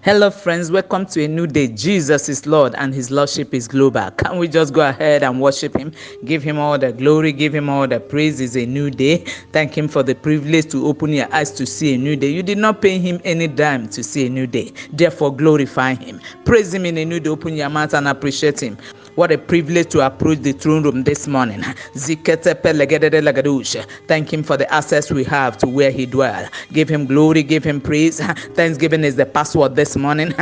Hello, friends. Welcome to a new day. Jesus is Lord and His Lordship is global. Can we just go ahead and worship Him? Give Him all the glory, give Him all the praise. It's a new day. Thank Him for the privilege to open your eyes to see a new day. You did not pay Him any dime to see a new day. Therefore, glorify Him. Praise Him in a new day. Open your mouth and appreciate Him. What a privilege to approach the throne room this morning. Thank Him for the access we have to where He dwells. Give Him glory, give Him praise. Thanksgiving is the password this morning.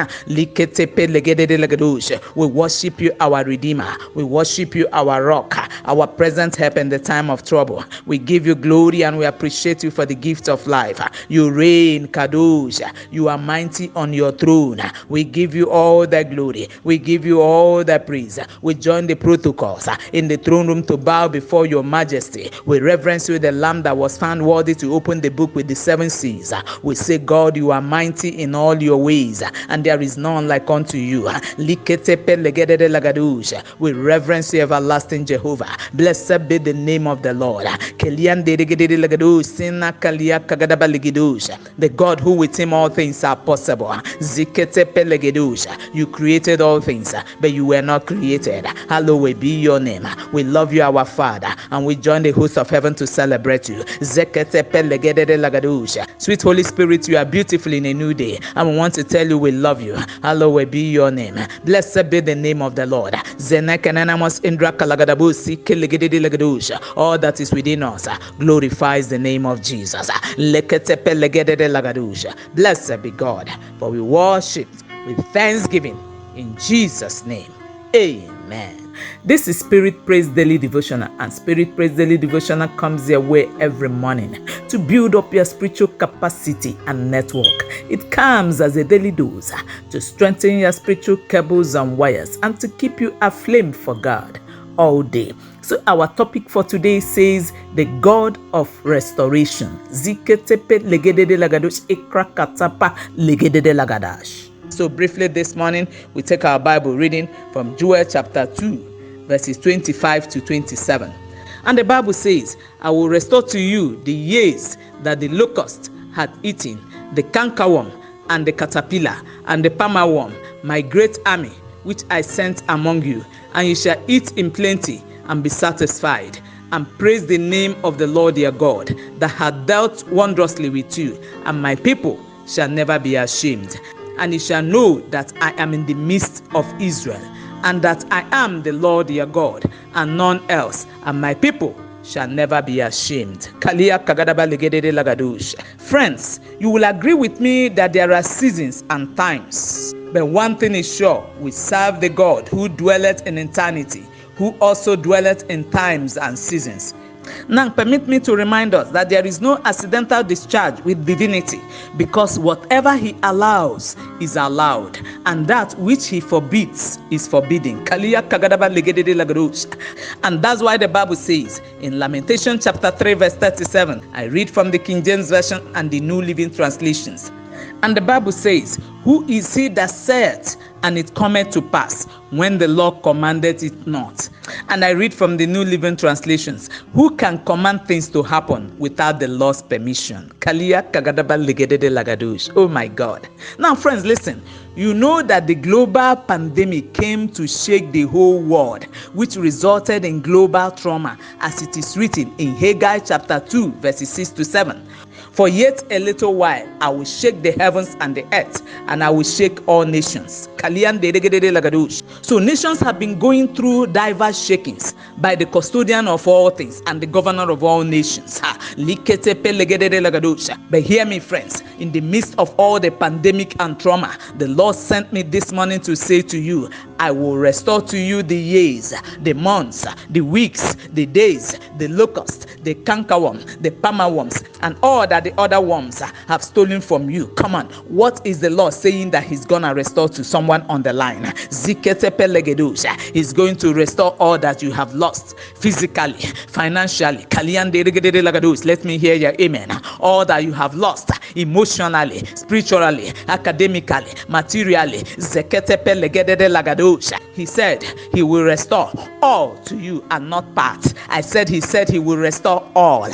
We worship You, our Redeemer. We worship You, our Rock, our present help in the time of trouble. We give You glory and we appreciate You for the gift of life. You reign, Kadosh. You are mighty on Your throne. We give You all the glory. We give You all the praise. We join the protocols in the throne room to bow before Your majesty. We reverence You, the Lamb that was found worthy to open the book with the 7 seals. We say, God, You are mighty in all Your ways, and there is none like unto You. We reverence You, everlasting Jehovah. Blessed be the name of the Lord. The God who with Him all things are possible. You created all things, but you were not created. Hallowed be Your name. We love You, our Father, and we join the host of heaven to celebrate You. Sweet Holy Spirit, You are beautiful in a new day, and we want to tell You we love You. Hallowed be Your name. Blessed be the name of the Lord. All that is within us glorifies the name of Jesus. Blessed be God, for we worship with thanksgiving in Jesus' name. Amen. This is Spirit Praise Daily Devotional, and Spirit Praise Daily Devotional comes your way every morning to build up your spiritual capacity and network. It comes as a daily dose to strengthen your spiritual cables and wires and to keep you aflame for God all day. So our topic for today says the God of restoration. So briefly this morning, we take our Bible reading from Joel chapter 2, verses 25 to 27. And the Bible says, I will restore to you the years that the locust had eaten, the cankerworm and the caterpillar and the palmerworm, my great army, which I sent among you, and you shall eat in plenty and be satisfied, and praise the name of the Lord your God, that hath dealt wondrously with you, and my people shall never be ashamed. And you shall know that I am in the midst of Israel, and that I am the Lord your God, and none else, and my people shall never be ashamed. Friends, you will agree with me that there are seasons and times. But one thing is sure, we serve the God who dwelleth in eternity, who also dwelleth in times and seasons. Now, permit me to remind us that there is no accidental discharge with divinity, because whatever He allows is allowed, and that which He forbids is forbidden. And that's why the Bible says in Lamentation chapter 3 verse 37, I read from the King James Version and the New Living Translations. And the Bible says, who is he that saith, and it cometh to pass, when the Lord commanded it not? And I read from the New Living Translations, who can command things to happen without the Lord's permission? Oh my God. Now friends, listen. You know that the global pandemic came to shake the whole world, which resulted in global trauma, as it is written in Haggai chapter 2, verses 6 to 7. For yet a little while I will shake the heavens and the earth, and I will shake all nations. So nations have been going through diverse shakings by the custodian of all things and the governor of all nations. But hear me, friends, in the midst of all the pandemic and trauma, the Lord sent me this morning to say to you, I will restore to you the years, the months, the weeks, the days, the locust, the cankerworm, the palmerworms, and all that the other worms have stolen from you. Come on, what is the Lord saying that He's gonna restore to someone on the line? He's going to restore all that you have lost physically, financially. Let me hear your amen. All that you have lost emotionally, spiritually, academically, materially. He said he will restore all to you and not part. I said he said he will restore all.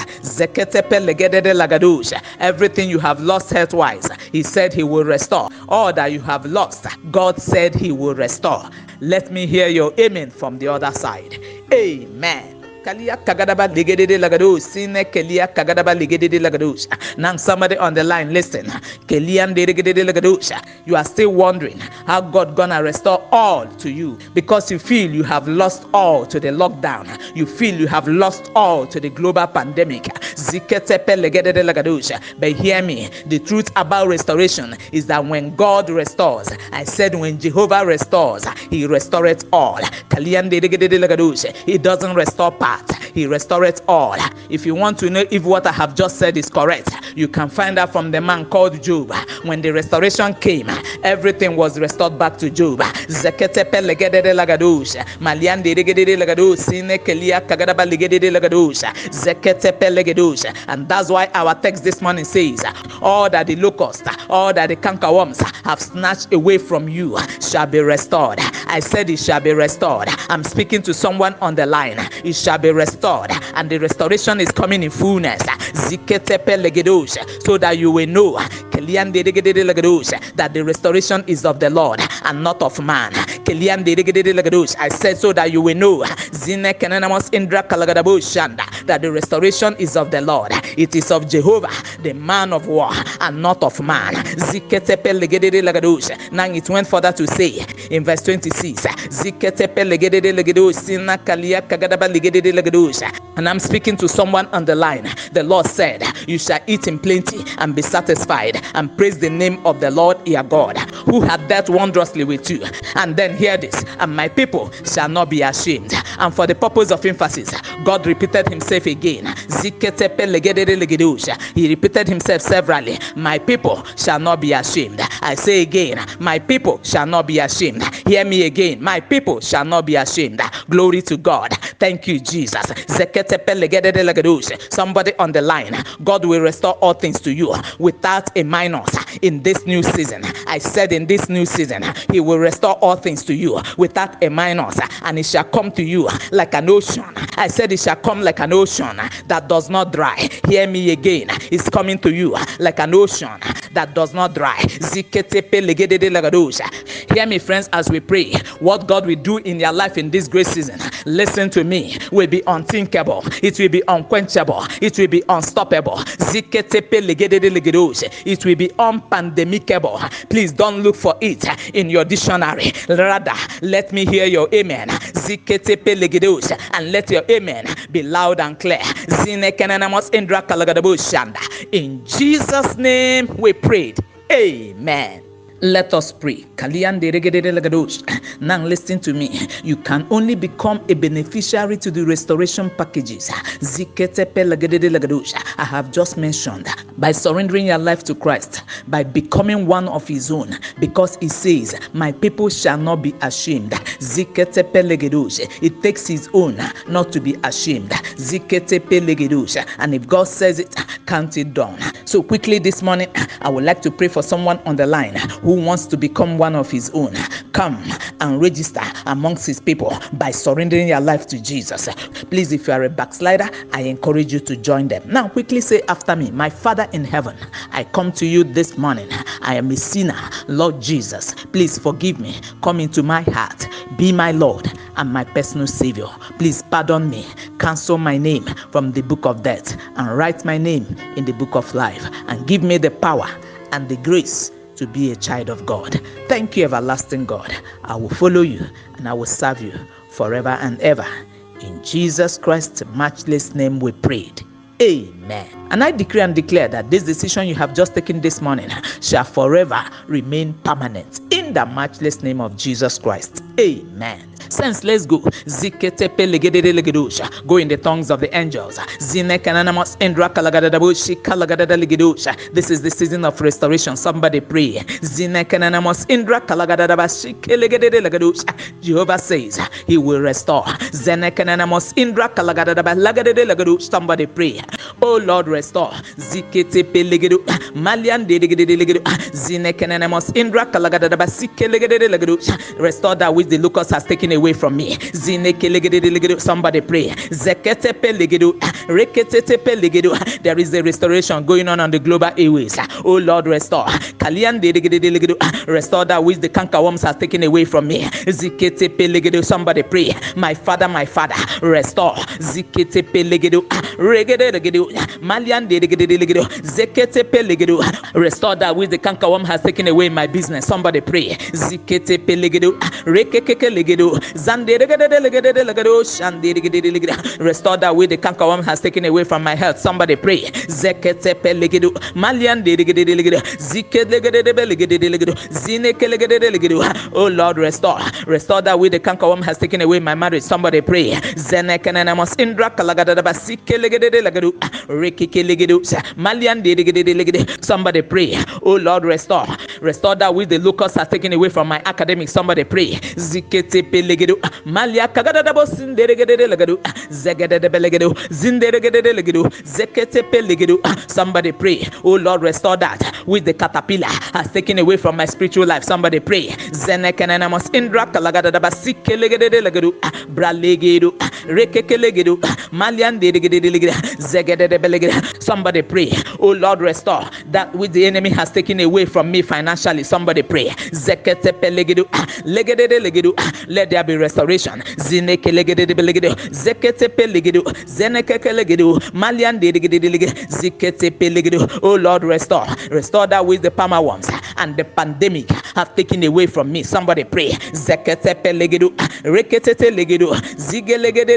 Everything you have lost health-wise, he said he will restore. All that you have lost, God said he will restore. Let me hear your amen from the other side. Amen. Kalia kagadaba ligedede lagado sine kelia kagadaba ligedede lagados. Now somebody on the line, listen. Kelian deregedede lagados. You are still wondering how God gonna restore all to you because you feel you have lost all to the lockdown. You feel you have lost all to the global pandemic. Ziketepe legedede lagados. But hear me, the truth about restoration is that when God restores, I said when Jehovah restores, he restores all. Kalian deregedede lagados. He doesn't restore part. He restores all. If you want to know if what I have just said is correct, you can find out from the man called Job. When the restoration came, everything was restored back to Job. And that's why our text this morning says, all that the locusts, all that the cankerworms have snatched away from you shall be restored. I said it shall be restored. I'm speaking to someone on the line. It shall be restored, and the restoration is coming in fullness. So that you will know that the restoration is of the Lord and not of man. I said so that you will know that the restoration is of the Lord. It is of Jehovah, the man of war, and not of man. Now it went further to say in verse 26, and I'm speaking to someone on the line. The Lord said, you shall eat in plenty and be satisfied and praise the name of the Lord your God, who had dealt wondrously with you. And then hear this, and my people shall not be ashamed. And for the purpose of emphasis, God repeated himself again. He repeated himself severally. My people shall not be ashamed. I say again, my people shall not be ashamed. Hear me again, my people shall not be ashamed. Glory to God. Thank you, Jesus. Somebody on the line, God will restore all things to you without a minus in this new season. I said in this new season, he will restore all things to you without a minus, and it shall come to you like an ocean. I said it shall come like an ocean that does not dry. Hear me again, it's coming to you like an ocean that does not dry. Hear me, friends, as we pray. What God will do in your life in this great season, listen to me, will be unthinkable. It will be unquenchable. It will be unstoppable. It will be unpandemicable. Please don't look for it in your dictionary. Rather, let me hear your amen. And let your amen be loud and clear. In Jesus' name we prayed. Amen. Let us pray. Now listen to me. You can only become a beneficiary to the restoration packages I have just mentioned by surrendering your life to Christ, by becoming one of his own, because he says, my people shall not be ashamed. It takes his own not to be ashamed. And if God says it, count it done. So quickly this morning, I would like to pray for someone on the line who wants to become one of his own. Come and register amongst his people by surrendering your life to Jesus. Please, if you are a backslider, I encourage you to join them. Now quickly say after me, my Father in heaven, I come to you this morning. I am a sinner. Lord Jesus, please forgive me. Come into my heart. Be my Lord and my personal Savior. Please pardon me. Cancel my name from the book of death and write my name in the book of life, and give me the power and the grace to be a child of God. Thank you, everlasting God. I will follow you and I will serve you forever and ever. In Jesus Christ's matchless name we prayed. Amen. And I decree and declare that this decision you have just taken this morning shall forever remain permanent in the matchless name of Jesus Christ. Amen. Saints, let's go. Go in the tongues of the angels. This is the season of restoration. Somebody pray. Jehovah says he will restore. Somebody pray. Oh Lord, restore. Zikete pelegedu malian delegede zinekenemos indra kalagadaba sikelegedu. Restore that which the locust has taken away from me. Zinekelegede. Somebody pray. Zekete pelegedu rekete pelegedu. There is a restoration going on the global airways. Oh Lord, restore. Kalian delegede. Restore that which the cankerworms has taken away from me. Zikete pelegedu. Somebody pray. My Father, restore. Zikete pelegedu regede malian delegede zekete pelegedu. Restore that which the cankerworm has taken away in my business. Somebody pray. Zikete pelegedu rekekelegedu zandelegede shandelegede. Restore that which the cankerworm has taken away from my health. Somebody pray. Zekete pelegedu malian delegede zikelegede zinekelegede. Oh Lord, restore that which the cankerworm has taken away my marriage. Somebody pray. Zenekenemos indra kalagadaba sikelegedu rekekelegedu malian delegede. Somebody pray. Oh Lord, restore that which the locust has taken away from my academics. Somebody pray. Zikete pelegedu malia kagadabo sindelegede zegedebelegedu zindelegede zekete pelegedu. Somebody pray. Oh Lord, restore that which the caterpillar has taken away from my spiritual life. Somebody pray. Zenekenemos indra kalagadaba sikelegedu bralegedu rekekelegedu malian delegede zegedebelegedu. Somebody pray. Oh Lord, restore that which the enemy has taken away from me financially. Somebody pray. Zekete pelegedu legede. Let there be restoration. Zinekelegedu zekete pelegedu zenekelegedu malian delegede zikete pelegedu. Oh Lord, restore that which the palmer worms and the pandemic have taken away from me. Somebody pray. Zekete pelegedu rekete legedu zigelegede.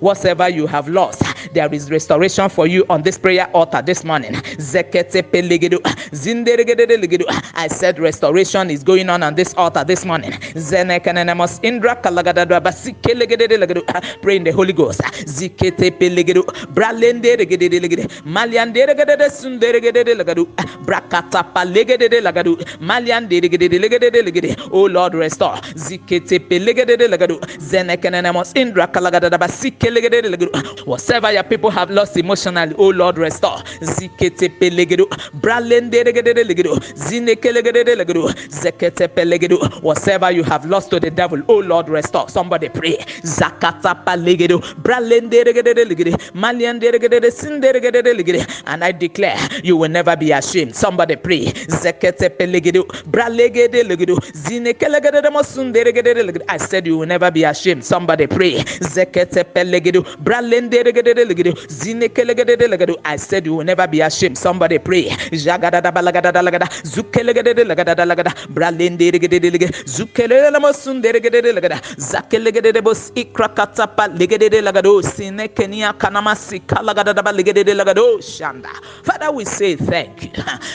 Whatever you have lost, there is restoration for you on this prayer altar this morning. Zekete pelegedu zinderegede. I said restoration is going on this altar this morning. Zenekenemos indra kalagadaba sikelegedu. Pray in the Holy Ghost. Zikete pelegedu bralende regede maliande regede sunderegede lagadu brakata palegede lagadu maliande regede. Oh Lord, restore. Zikete pelegede lagadu zenekenemos indra kalagadaba sikelegedu lagadu. Whatever your people have lost emotionally, oh Lord, restore. Zikete pelegedu bralende regede lagadu zinekelegede lagadu zekete pelegedu. Whatever you have lost to the devil, oh Lord, restore. Somebody pray. Zakata palegedu bralende regede lagadu maliande regede sinderegede lagadu. And I declare you will never be ashamed. Somebody pray. Zekete pelegedu bralegede lagadu zinekelegede mosunderegede lagadu. I said you will never be ashamed. Somebody pray. Zekete pelegedu bralende regede lagadu zinekelegede lagadu. I said you will never be ashamed. Somebody pray. Jagadada balagada lagada zukelegede lagada bralende regede lagadu zukelegede mosunderegede lagada zakelegede bos ikrakata palegede lagadu sinekenia kanamasi kalagada balegede lagadu shanda. Father, we say thank you.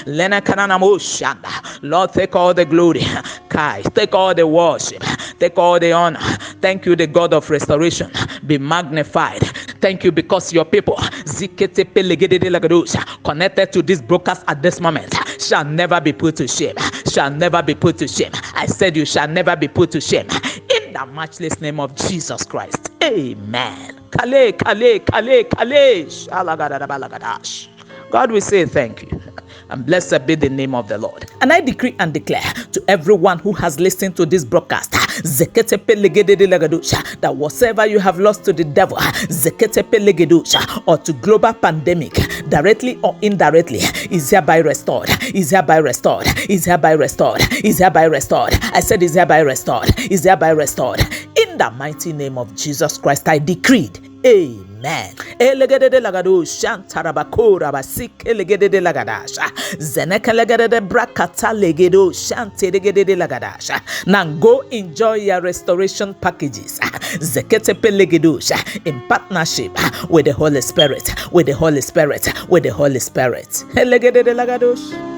Lena kananamo shanda. Lord, take all the glory. Kai, take all the worship. Take all the honor. Thank you, the God of restoration. Be magnified. Thank you because your people connected to this broadcast at this moment shall never be put to shame. Shall never be put to shame. I said you shall never be put to shame. In the matchless name of Jesus Christ. Amen. Kale. God, we say thank you. And blessed be the name of the Lord. And I decree and declare to everyone who has listened to this broadcast that whatever you have lost to the devil or to global pandemic, directly or indirectly, is hereby restored. Is hereby restored. Is hereby restored. Is hereby restored. I said is hereby restored. Is hereby restored. In the mighty name of Jesus Christ, I decreed. Amen. Elegede lagado shantarabakora basik elegede lagadasha zenekelegede brakata legedo shantegede lagadasha. Now go enjoy your restoration packages zeketepe legedosha in partnership with the Holy Spirit. With the Holy Spirit. With the Holy Spirit. Elegede lagadosh.